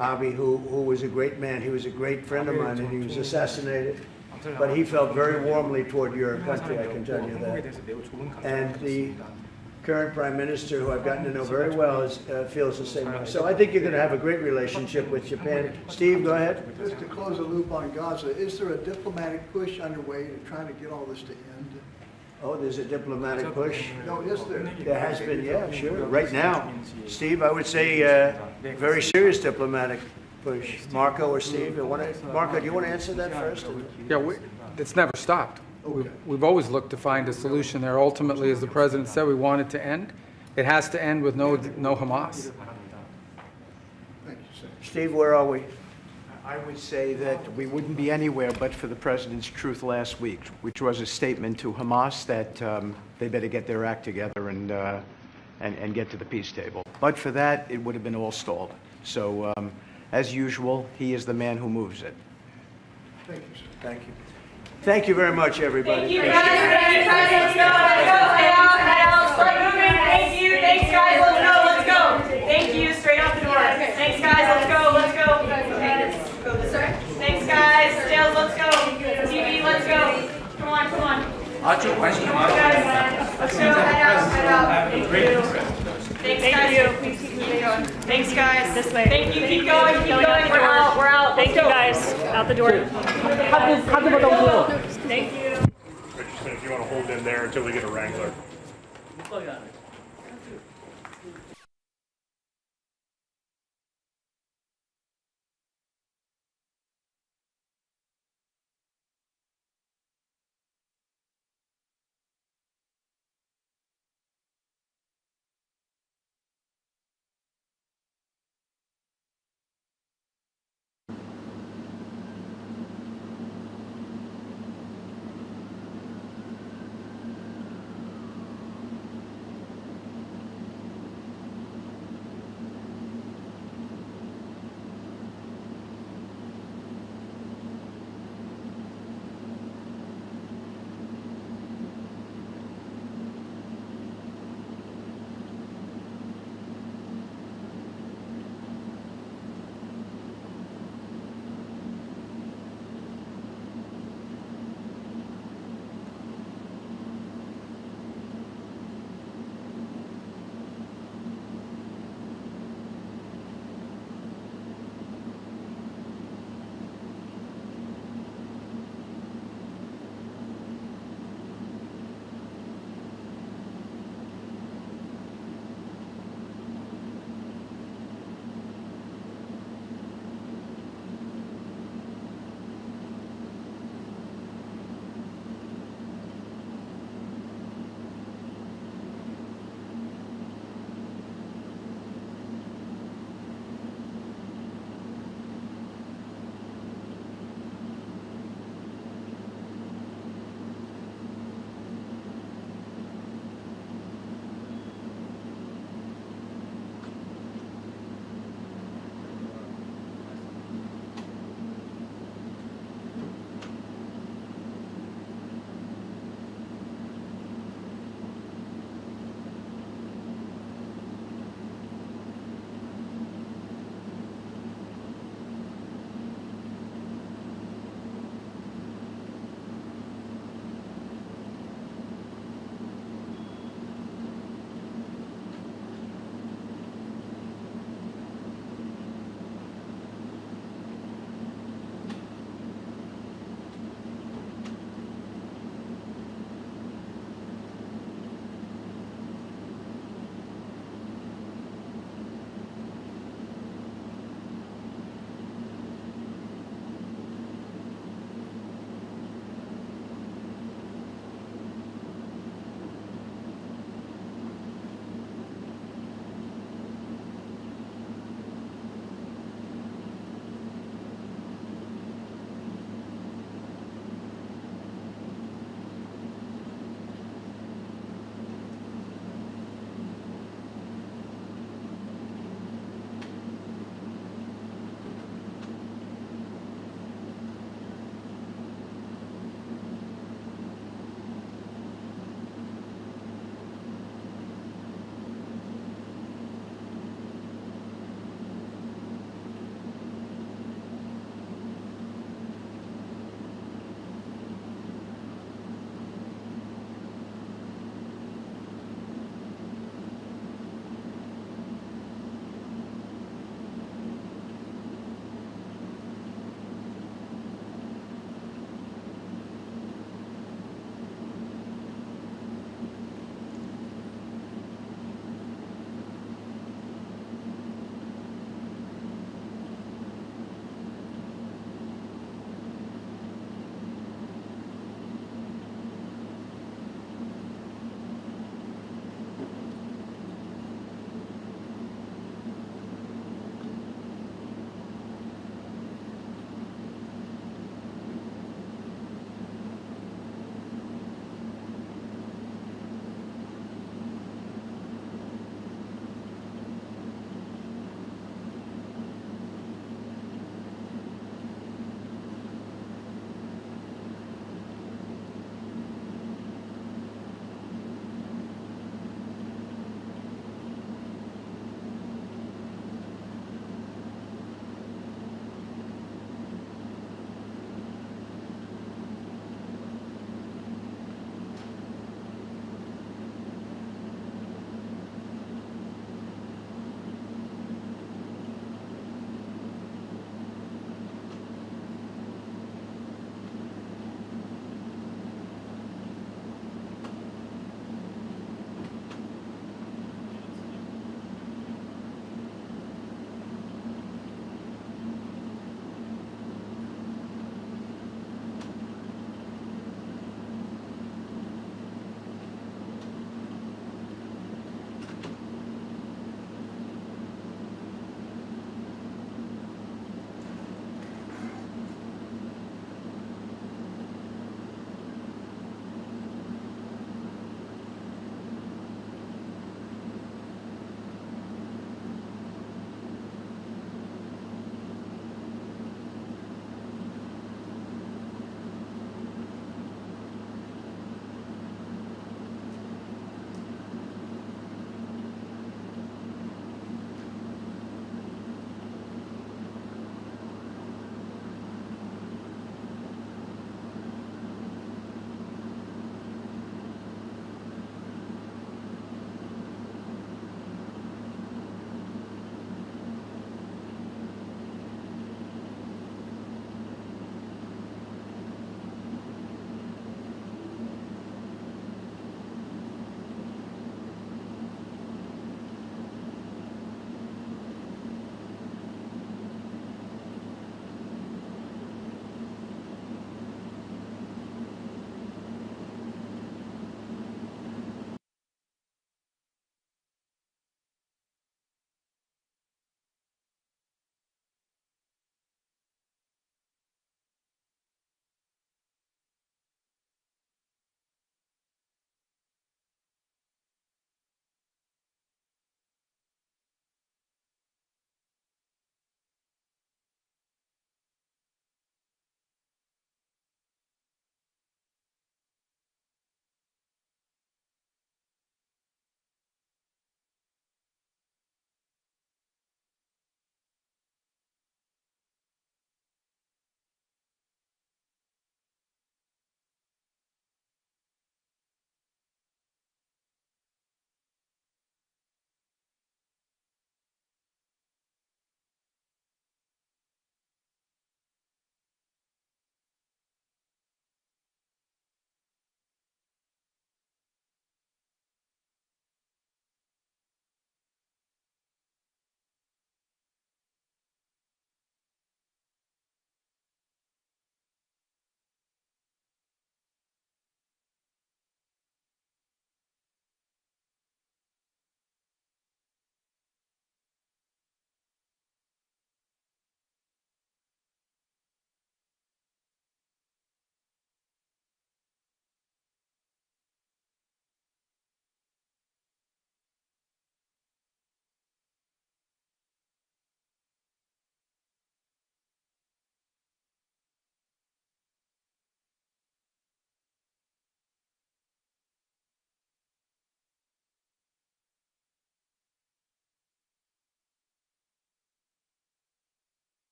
Abe, who was a great man, he was a great friend of mine, and he was assassinated. But he felt very warmly toward your country, I can tell you that. And the current Prime Minister, who I've gotten to know very well, feels the same way. So I think you're going to have a great relationship with Japan. Steve, go ahead. Just to close the loop on Gaza, is there a diplomatic push underway to try to get all this to end? Oh, there's a diplomatic push? No, is there? There has been, yeah, sure. Right now, Steve, I would say very serious diplomatic push. Marco or Steve? Marco, do you want to answer that first? Yeah, it's never stopped. We've always looked to find a solution there. Ultimately, as the President said, we want it to end. It has to end with no Hamas. Thank you, sir. Steve, where are we? I would say that we wouldn't be anywhere but for the President's truth last week, which was a statement to Hamas that they better get their act together and get to the peace table. But for that, it would have been all stalled. So, as usual, he is the man who moves it. Thank you, sir. Thank you. Thank you very much, everybody. Thank you, guys. Thank you, guys. Let's go. Let's go. Head out. Start moving. Thank you. Thanks, guys. Let's go. Let's go. Thank you. Straight out the door. Thanks, guys. Let's go. Let's go. Go this way. Thanks, guys. Sales, let's go. TV, let's go. Come on, come on. Come on, guys. Let's go. Head out. Head out. Thank you. Thanks, guys. Thanks, guys. This way. Thank you. Keep going. Keep going. We're out. We're out. Thank you, guys. Out the door. Thank you. If you want to hold in there until we get a wrangler.